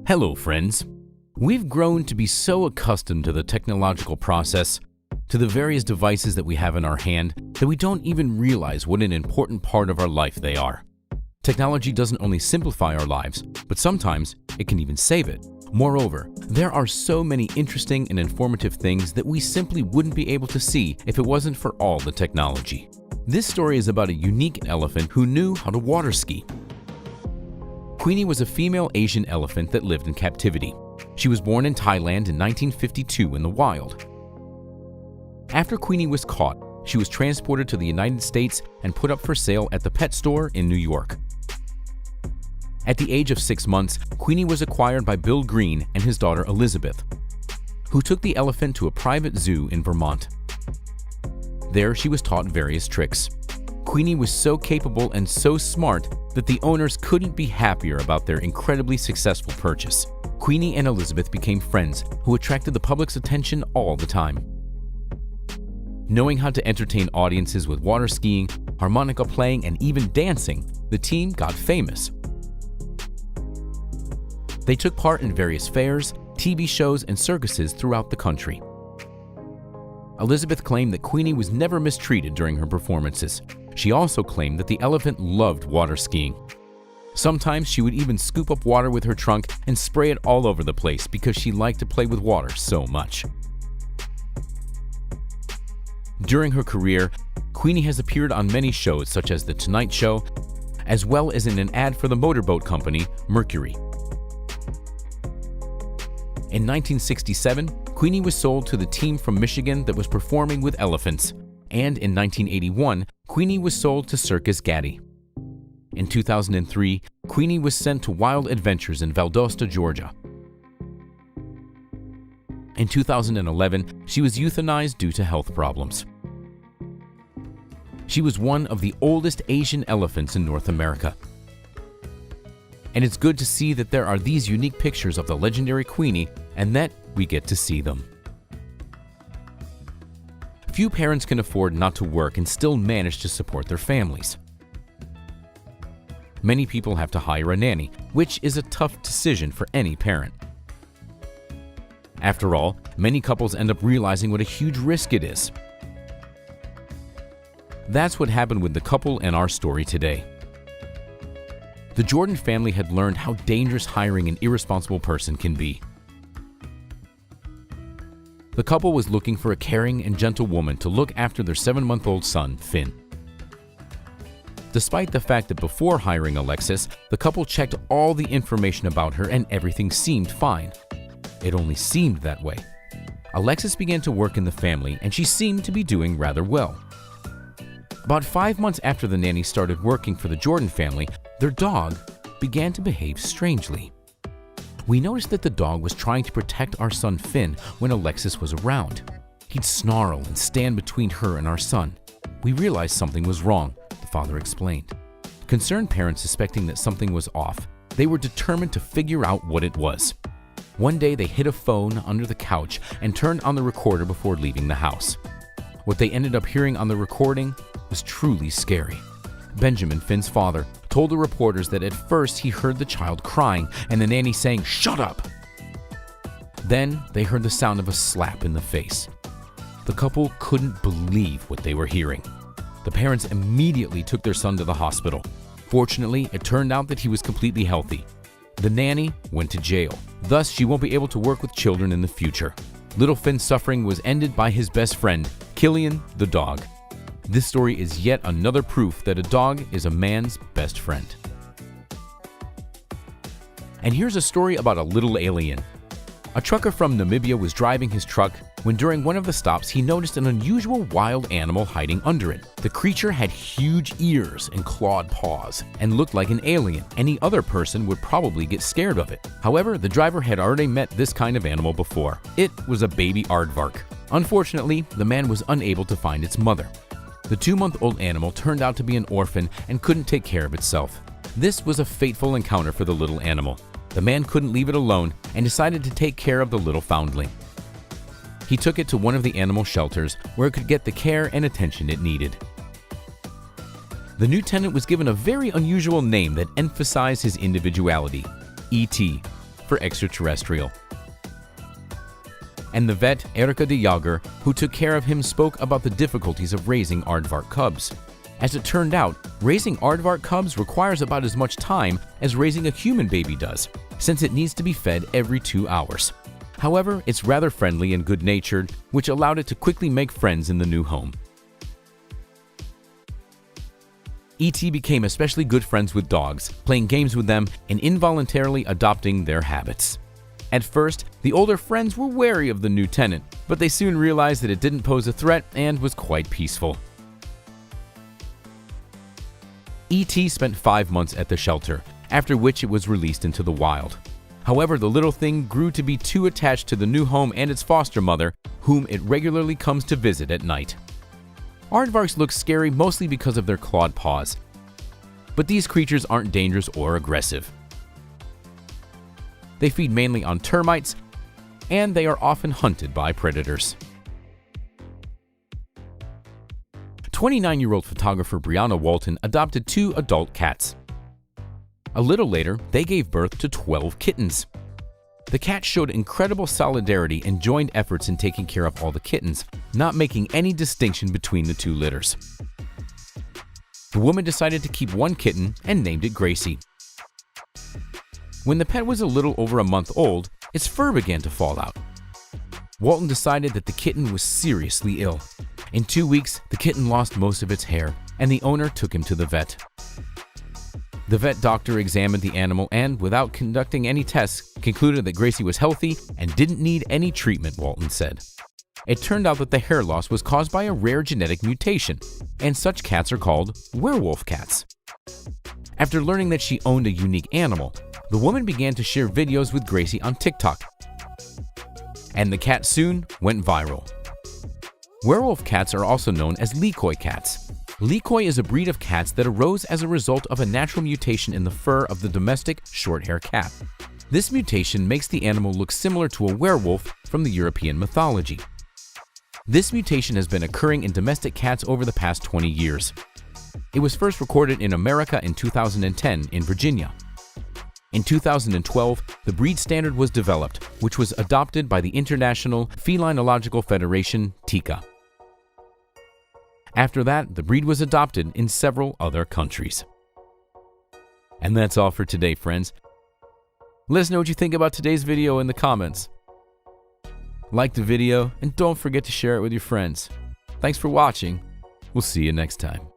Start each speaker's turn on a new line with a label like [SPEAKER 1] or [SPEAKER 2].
[SPEAKER 1] Hello, friends. We've grown to be so accustomed to the technological process, to the various devices that we have in our hand, that we don't even realize what an important part of our life they are. Technology doesn't only simplify our lives, but sometimes it can even save it. Moreover, there are so many interesting and informative things that we simply wouldn't be able to see if it wasn't for all the technology. This story is about a unique elephant who knew how to water ski. Queenie was a female Asian elephant that lived in captivity. She was born in Thailand in 1952 in the wild. After Queenie was caught, she was transported to the United States and put up for sale at the pet store in New York. At the age of 6 months, Queenie was acquired by Bill Green and his daughter Elizabeth, who took the elephant to a private zoo in Vermont. There, she was taught various tricks. Queenie was so capable and so smart that the owners couldn't be happier about their incredibly successful purchase. Queenie and Elizabeth became friends who attracted the public's attention all the time. Knowing how to entertain audiences with water skiing, harmonica playing, and even dancing, the team got famous. They took part in various fairs, TV shows, and circuses throughout the country. Elizabeth claimed that Queenie was never mistreated during her performances. She also claimed that the elephant loved water skiing. Sometimes she would even scoop up water with her trunk and spray it all over the place because she liked to play with water so much. During her career, Queenie has appeared on many shows such as The Tonight Show, as well as in an ad for the motorboat company Mercury. In 1967, Queenie was sold to the team from Michigan that was performing with elephants, and in 1981, Queenie was sold to Circus Gaddy. In 2003, Queenie was sent to Wild Adventures in Valdosta, Georgia. In 2011, she was euthanized due to health problems. She was one of the oldest Asian elephants in North America. And it's good to see that there are these unique pictures of the legendary Queenie and that we get to see them. Few parents can afford not to work and still manage to support their families. Many people have to hire a nanny, which is a tough decision for any parent. After all, many couples end up realizing what a huge risk it is. That's what happened with the couple in our story today. The Jordan family had learned how dangerous hiring an irresponsible person can be. The couple was looking for a caring and gentle woman to look after their 7-month-old son, Finn. Despite the fact that before hiring Alexis, the couple checked all the information about her and everything seemed fine. It only seemed that way. Alexis began to work in the family and she seemed to be doing rather well. About 5 months after the nanny started working for the Jordan family, their dog began to behave strangely. We noticed that the dog was trying to protect our son Finn when Alexis was around. He'd snarl and stand between her and our son. We realized something was wrong, the father explained. Concerned parents suspecting that something was off, they were determined to figure out what it was. One day they hid a phone under the couch and turned on the recorder before leaving the house. What they ended up hearing on the recording was truly scary. Benjamin, Finn's father, told the reporters that at first he heard the child crying and the nanny saying, "Shut up!" Then they heard the sound of a slap in the face. The couple couldn't believe what they were hearing. The parents immediately took their son to the hospital. Fortunately, it turned out that he was completely healthy. The nanny went to jail. Thus, she won't be able to work with children in the future. Little Finn's suffering was ended by his best friend, Killian the dog. This story is yet another proof that a dog is a man's best friend. And here's a story about a little alien. A trucker from Namibia was driving his truck when during one of the stops he noticed an unusual wild animal hiding under it. The creature had huge ears and clawed paws and looked like an alien. Any other person would probably get scared of it. However, the driver had already met this kind of animal before. It was a baby aardvark. Unfortunately, the man was unable to find its mother. The 2-month-old animal turned out to be an orphan and couldn't take care of itself. This was a fateful encounter for the little animal. The man couldn't leave it alone and decided to take care of the little foundling. He took it to one of the animal shelters where it could get the care and attention it needed. The new tenant was given a very unusual name that emphasized his individuality, E.T., for extraterrestrial. And the vet, Erika de Jager, who took care of him, spoke about the difficulties of raising aardvark cubs. As it turned out, raising aardvark cubs requires about as much time as raising a human baby does, since it needs to be fed every 2 hours. However, it's rather friendly and good-natured, which allowed it to quickly make friends in the new home. E.T. became especially good friends with dogs, playing games with them and involuntarily adopting their habits. At first, the older friends were wary of the new tenant, but they soon realized that it didn't pose a threat and was quite peaceful. E.T. spent 5 months at the shelter, after which it was released into the wild. However, the little thing grew to be too attached to the new home and its foster mother, whom it regularly comes to visit at night. Aardvarks look scary mostly because of their clawed paws, but these creatures aren't dangerous or aggressive. They feed mainly on termites, and they are often hunted by predators. 29-year-old photographer Brianna Walton adopted 2 adult cats. A little later, they gave birth to 12 kittens. The cats showed incredible solidarity and joined efforts in taking care of all the kittens, not making any distinction between the 2 litters. The woman decided to keep one kitten and named it Gracie. When the pet was a little over a month old, its fur began to fall out. Walton decided that the kitten was seriously ill. In 2 weeks, the kitten lost most of its hair, and the owner took him to the vet. The vet doctor examined the animal and, without conducting any tests, concluded that Gracie was healthy and didn't need any treatment, Walton said. It turned out that the hair loss was caused by a rare genetic mutation, and such cats are called werewolf cats. After learning that she owned a unique animal, the woman began to share videos with Gracie on TikTok, and the cat soon went viral. Werewolf cats are also known as Likoi cats. Likoi is a breed of cats that arose as a result of a natural mutation in the fur of the domestic short-hair cat. This mutation makes the animal look similar to a werewolf from the European mythology. This mutation has been occurring in domestic cats over the past 20 years. It was first recorded in America in 2010 in Virginia. In 2012, the breed standard was developed, which was adopted by the International Felinological Federation, TICA. After that, the breed was adopted in several other countries. And that's all for today, friends. Let us know what you think about today's video in the comments. Like the video and don't forget to share it with your friends. Thanks for watching. We'll see you next time.